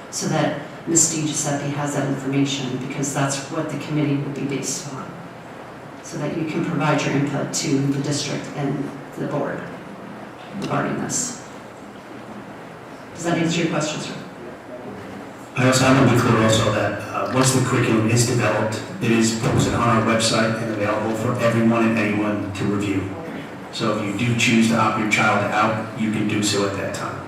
so that Ms. DiGiuseppe has that information, because that's what the committee will be based on, so that you can provide your input to the district and the board regarding this. Does that answer your question, sir? I want to be clear also that once the curriculum is developed, it is posted on our website and available for everyone and anyone to review. So if you do choose to opt your child out, you can do so at that time.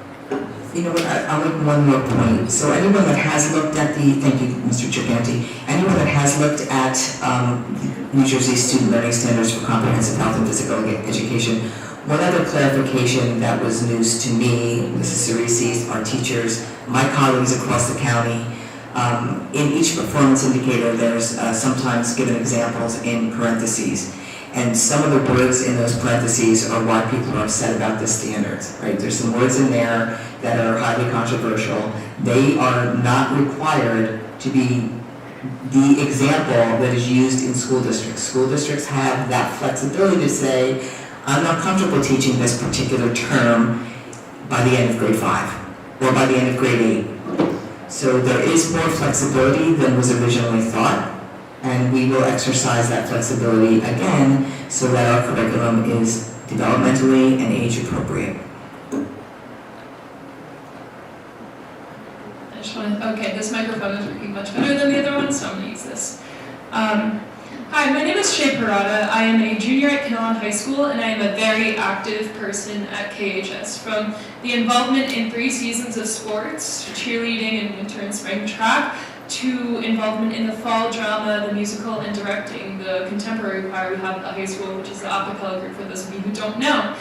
You know what, I'll make one more point. So anyone that has looked at thank you, Mr. Giganti, anyone that has looked at New Jersey Student Learning Standards for Comprehensive Health and Physical Education, one other clarification that was news to me, Mrs. Cerisi's, our teachers, my colleagues across the county, in each performance indicator, there's sometimes given examples in parentheses. And some of the words in those parentheses are why people are upset about the standards, right? There's some words in there that are highly controversial. They are not required to be the example that is used in school districts. School districts have that flexibility to say, I'm not comfortable teaching this particular term by the end of grade 5 or by the end of grade 8. So there is more flexibility than was originally thought. And we will exercise that flexibility again so that our curriculum is developmentally and age appropriate. I just want to, okay, this microphone is working much better than the other one, so I'm going to use this. Hi, my name is Shay Parada. I am a junior at Kinnelon High School, and I am a very active person at KHS. From the involvement in 3 seasons of sports, cheerleading and winter and spring track, to involvement in the fall drama, the musical, and directing the contemporary choir we have at the high school, which is the a cappella group for those of you who don't know.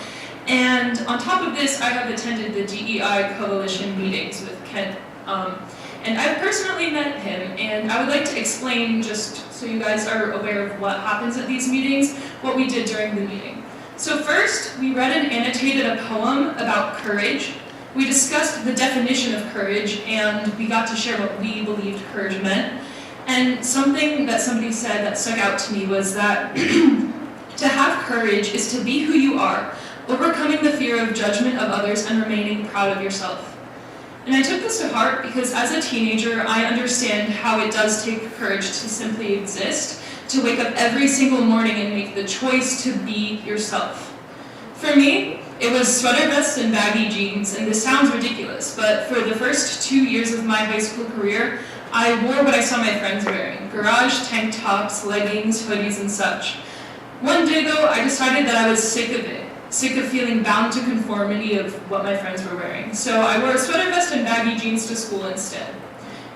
And on top of this, I have attended the DEI Coalition meetings with Kent. And I've personally met him, and I would like to explain, just so you guys are aware of what happens at these meetings, what we did during the meeting. So first, we read and annotated a poem about courage. We discussed the definition of courage, and we got to share what we believed courage meant. And something that somebody said that stuck out to me was that to have courage is to be who you are, overcoming the fear of judgment of others and remaining proud of yourself. And I took this to heart because as a teenager, I understand how it does take courage to simply exist, to wake up every single morning and make the choice to be yourself. For me, it was sweater vests and baggy jeans, and this sounds ridiculous, but for the first 2 years of my high school career, I wore what I saw my friends wearing: garage tank tops, leggings, hoodies, and such. One day though, I decided that I was sick of it, sick of feeling bound to conformity of what my friends were wearing. So I wore a sweater vest and baggy jeans to school instead.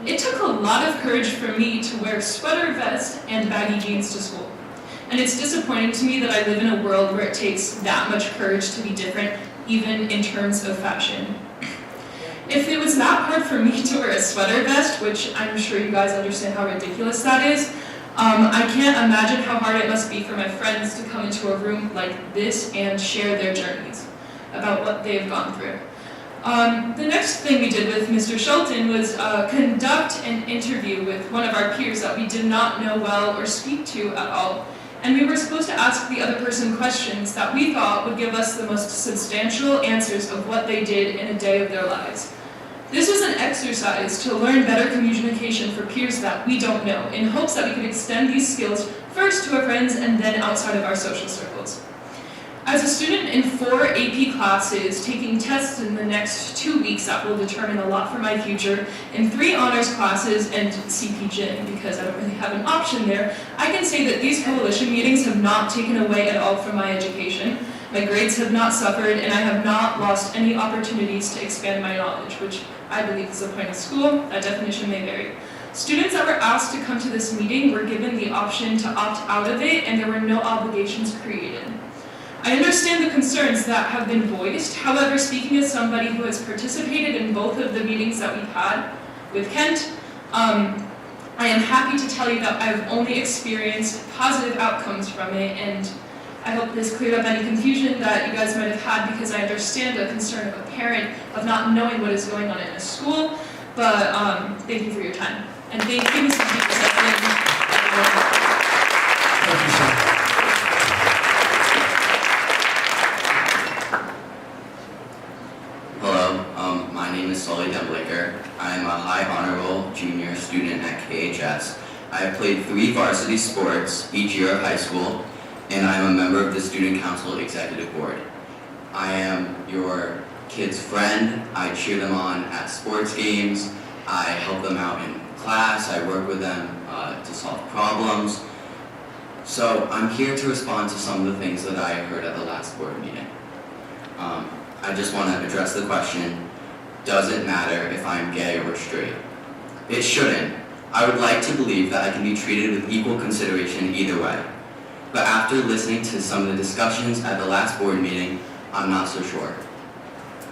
It took a lot of courage for me to wear sweater vest and baggy jeans to school. And it's disappointing to me that I live in a world where it takes that much courage to be different, even in terms of fashion. If it was that hard for me to wear a sweater vest, which I'm sure you guys understand how ridiculous that is, I can't imagine how hard it must be for my friends to come into a room like this and share their journeys about what they've gone through. The next thing we did with Mr. Shelton was conduct an interview with one of our peers that we did not know well or speak to at all. And we were supposed to ask the other person questions that we thought would give us the most substantial answers of what they did in a day of their lives. This was an exercise to learn better communication for peers that we don't know, in hopes that we could extend these skills first to our friends and then outside of our social circles. As a student in 4 AP classes, taking tests in the next 2 weeks that will determine a lot for my future, in 3 honors classes and CP Gym, because I don't really have an option there, I can say that these coalition meetings have not taken away at all from my education. My grades have not suffered, and I have not lost any opportunities to expand my knowledge, which I believe is the point of school. That definition may vary. Students that were asked to come to this meeting were given the option to opt out of it, and there were no obligations created. I understand the concerns that have been voiced. However, speaking as somebody who has participated in both of the meetings that we've had with Kent, I am happy to tell you that I've only experienced positive outcomes from it, and I hope this cleared up any confusion that you guys might have had, because I understand the concern of a parent of not knowing what is going on in a school, but thank you for your time. And thank you, Mrs. DiGiuseppe. Thank you, sir. Hello, my name is Sully Demblaker. I I am a high honor roll junior student at KHS. I have played 3 varsity sports each year of high school, and I am a member of the Student Council Executive Board. I am your kids' friend. I cheer them on at sports games. I help them out in class. I work with them to solve problems. So I'm here to respond to some of the things that I heard at the last board meeting. I just want to address the question, does it matter if I'm gay or straight? It shouldn't. I would like to believe that I can be treated with equal consideration either way. But after listening to some of the discussions at the last board meeting, I'm not so sure.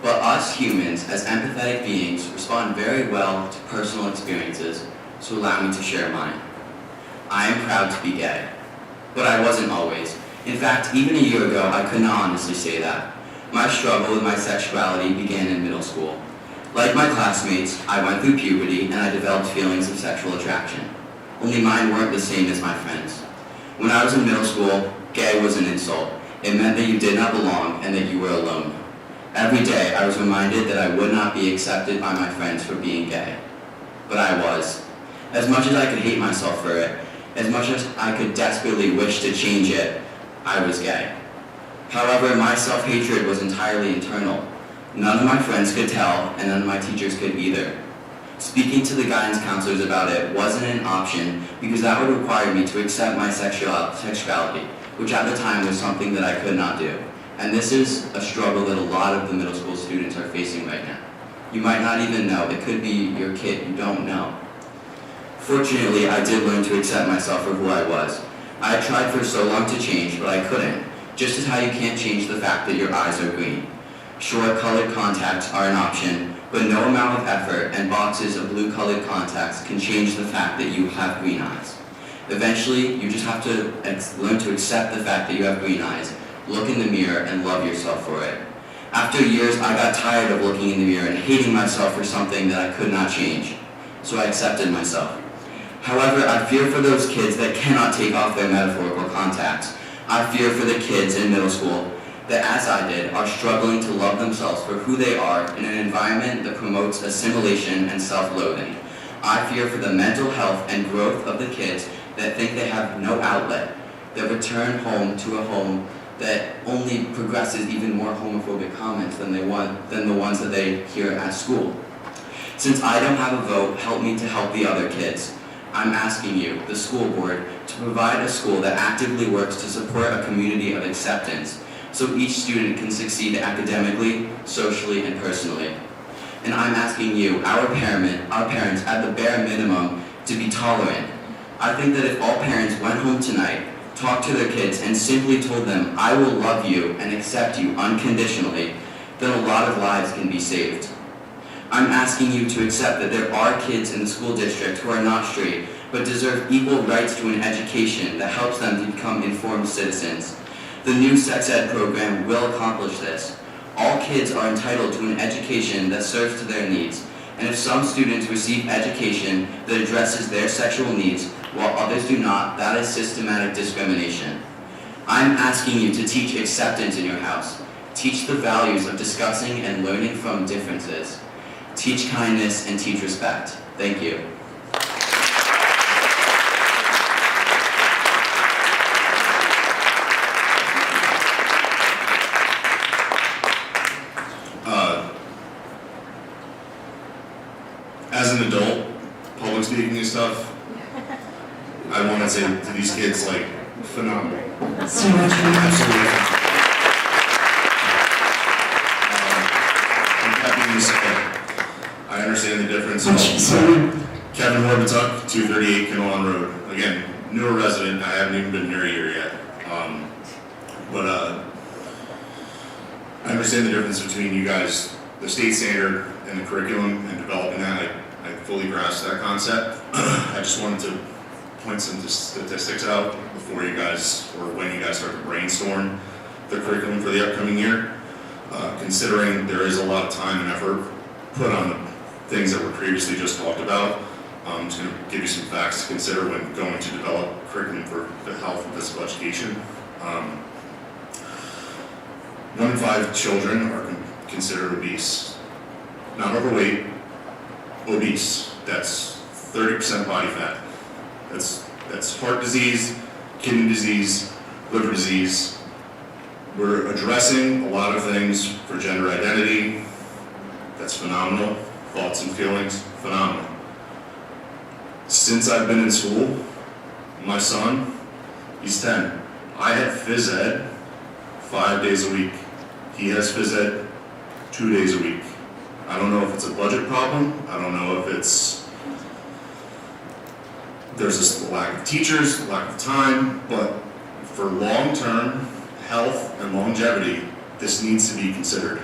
But us humans, as empathetic beings, respond very well to personal experiences, so allow me to share mine. I am proud to be gay, but I wasn't always. In fact, even a year ago, I could not honestly say that. My struggle with my sexuality began in middle school. Like my classmates, I went through puberty and I developed feelings of sexual attraction. Only mine weren't the same as my friends. When I was in middle school, gay was an insult. It meant that you did not belong and that you were alone. Every day, I was reminded that I would not be accepted by my friends for being gay. But I was. As much as I could hate myself for it, as much as I could desperately wish to change it, I was gay. However, my self-hatred was entirely internal. None of my friends could tell, and none of my teachers could either. Speaking to the guidance counselors about it wasn't an option because that would require me to accept my sexuality, which at the time was something that I could not do. And this is a struggle that a lot of the middle school students are facing right now. You might not even know. It could be your kid. You don't know. Fortunately, I did learn to accept myself for who I was. I had tried for so long to change, but I couldn't. Just as how you can't change the fact that your eyes are green. Sure, colored contacts are an option, but no amount of effort and boxes of blue colored contacts can change the fact that you have green eyes. Eventually, you just have to learn to accept the fact that you have green eyes, look in the mirror, and love yourself for it. After years, I got tired of looking in the mirror and hating myself for something that I could not change, so I accepted myself. However, I fear for those kids that cannot take off their metaphorical contacts. I fear for the kids in middle school that, as I did, are struggling to love themselves for who they are in an environment that promotes assimilation and self-loathing. I fear for the mental health and growth of the kids that think they have no outlet, that return home to a home that only progresses even more homophobic comments than the ones that they hear at school. Since I don't have a vote, help me to help the other kids. I'm asking you, the school board, to provide a school that actively works to support a community of acceptance, so each student can succeed academically, socially, and personally. And I'm asking you, our parents, at the bare minimum, to be tolerant. I think that if all parents went home tonight, talked to their kids, and simply told them, I will love you and accept you unconditionally, then a lot of lives can be saved. I'm asking you to accept that there are kids in the school district who are not straight, but deserve equal rights to an education that helps them to become informed citizens. The new sex ed program will accomplish this. All kids are entitled to an education that serves to their needs, and if some students receive education that addresses their sexual needs while others do not, that is systematic discrimination. I'm asking you to teach acceptance in your house. Teach the values of discussing and learning from differences. Teach kindness and teach respect. Thank you. As an adult, public speaking and stuff, I want to say to these kids, like, phenomenal. Absolutely. And that being said, I understand the difference. Kevin Horbituk, 238 Kinnelon Road. Again, newer resident, I haven't even been here a year yet. I understand the difference between you guys, the state standard and the curriculum and developing that. I fully grasp that concept. I just wanted to point some statistics out before you guys, or when you guys start to brainstorm the curriculum for the upcoming year. Considering there is a lot of time and effort put on the things that were previously just talked about, I'm just going to give you some facts to consider when going to develop curriculum for the health and physical education. 1 in 5 children are considered obese. Not overweight, obese. That's 30% body fat. That's heart disease, kidney disease, liver disease. We're addressing a lot of things for gender identity. That's phenomenal. Thoughts and feelings, phenomenal. Since I've been in school, my son, he's 10. I had phys ed 5 days a week. He has phys ed 2 days a week. I don't know if it's a budget problem. I don't know if there's this lack of teachers, lack of time, but for long-term health and longevity, this needs to be considered.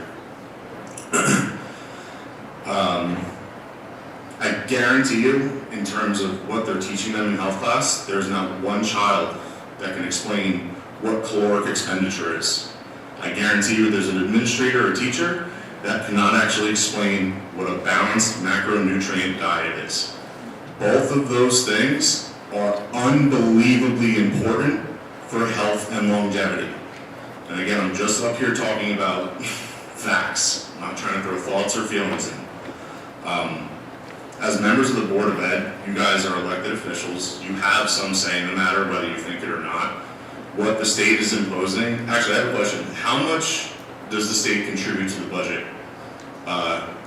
I guarantee you, in terms of what they're teaching them in health class, there's not one child that can explain what caloric expenditure is. I guarantee you there's an administrator or teacher that cannot actually explain what a balanced macronutrient diet is. Both of those things are unbelievably important for health and longevity. And again, I'm just up here talking about facts. I'm not trying to throw thoughts or feelings in. As members of the Board of Ed, you guys are elected officials. You have some say in the matter, whether you think it or not. What the state is imposing, actually I have a question. How much does the state contribute to the budget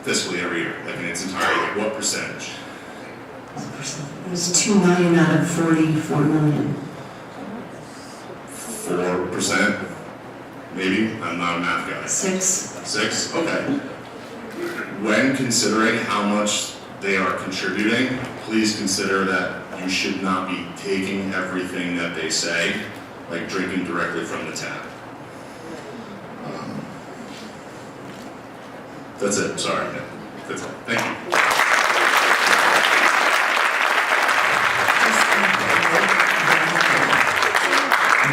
fiscally every year, like in its entirety? Like what percentage? It was 2 million out of 44 million. 4%? Maybe? I'm not a math guy. 6. 6? Okay. When considering how much they are contributing, please consider that you should not be taking everything that they say, like drinking directly from the tap. That's it, sorry. That's all. Thank you.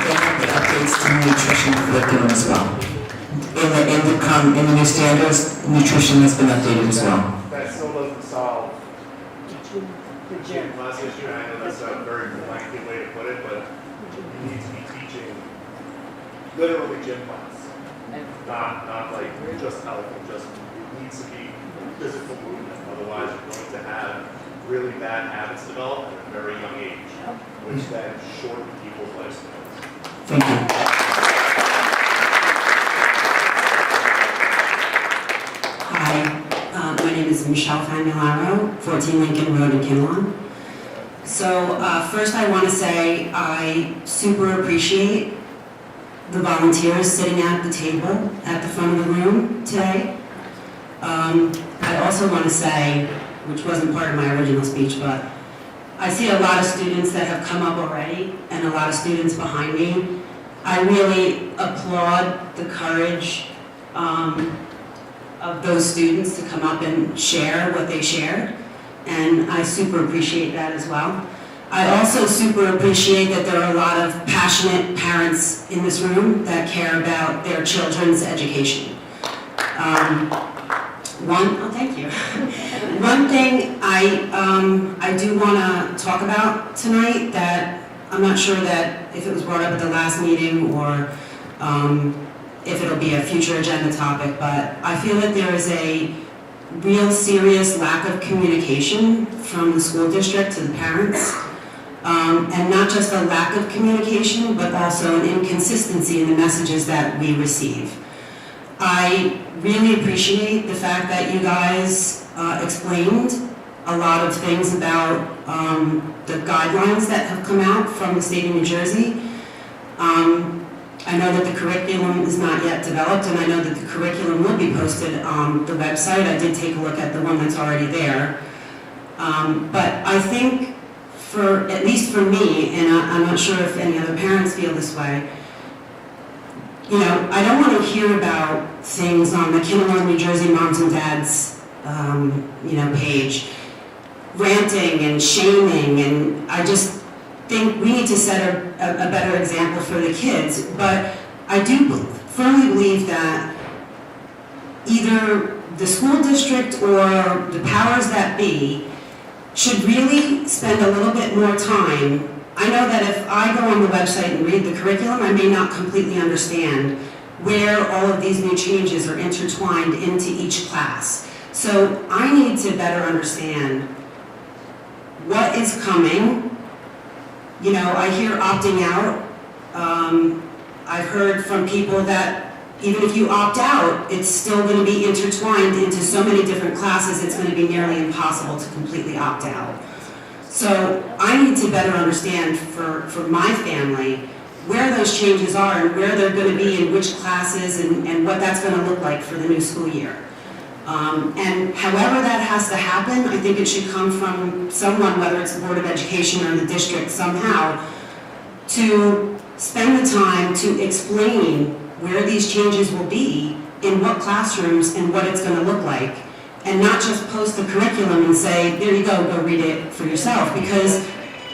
They have the updates to nutrition curriculum as well. In the new standards, nutrition has been updated as well. That still doesn't solve the gym class issue. I know that's a very blanket way to put it, but you need to be teaching literally gym class. Not like just health, it needs to be physical movement. Otherwise, you're going to have really bad habits develop at a very young age, which then shorten people's lifespans. Thank you. Hi, my name is Michelle Famularo, 14 Lincoln Road in Kinlaw. So first I want to say I super appreciate the volunteers sitting at the table at the front of the room today. I also want to say, which wasn't part of my original speech, but I see a lot of students that have come up already and a lot of students behind me. I really applaud the courage of those students to come up and share what they shared, and I super appreciate that as well. I also super appreciate that there are a lot of passionate parents in this room that care about their children's education. Thank you. One thing I do want to talk about tonight that I'm not sure that if it was brought up at the last meeting or if it'll be a future agenda topic, but I feel that there is a real serious lack of communication from the school district to the parents. And not just a lack of communication, but also an inconsistency in the messages that we receive. I really appreciate the fact that you guys explained a lot of things about the guidelines that have come out from the state of New Jersey. I know that the curriculum is not yet developed, and I know that the curriculum will be posted on the website. I did take a look at the one that's already there. But I think, at least for me, and I'm not sure if any other parents feel this way, you know, I don't want to hear about things on the Kinlaw, New Jersey Moms and Dads, page, ranting and shaming, and I just think we need to set a better example for the kids. But I do firmly believe that either the school district or the powers that be should really spend a little bit more time. I know that if I go on the website and read the curriculum, I may not completely understand where all of these new changes are intertwined into each class. So I need to better understand what is coming. You know, I hear opting out. I've heard from people that even if you opt out, it's still going to be intertwined into so many different classes, it's going to be nearly impossible to completely opt out. So I need to better understand for my family where those changes are and where they're going to be in which classes and what that's going to look like for the new school year. And however that has to happen, I think it should come from someone, whether it's the Board of Education or the district somehow, to spend the time to explain where these changes will be, in what classrooms, and what it's going to look like, and not just post the curriculum and say, there you go read it for yourself, because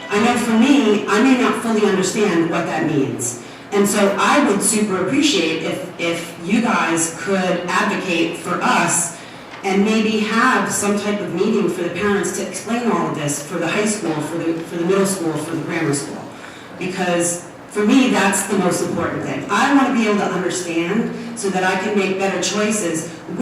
I know for me, I may not fully understand what that means. And so I would super appreciate if you guys could advocate for us and maybe have some type of meeting for the parents to explain all of this for the high school, for the middle school, for the grammar school. Because for me, that's the most important thing. I want to be able to understand so that I can make better choices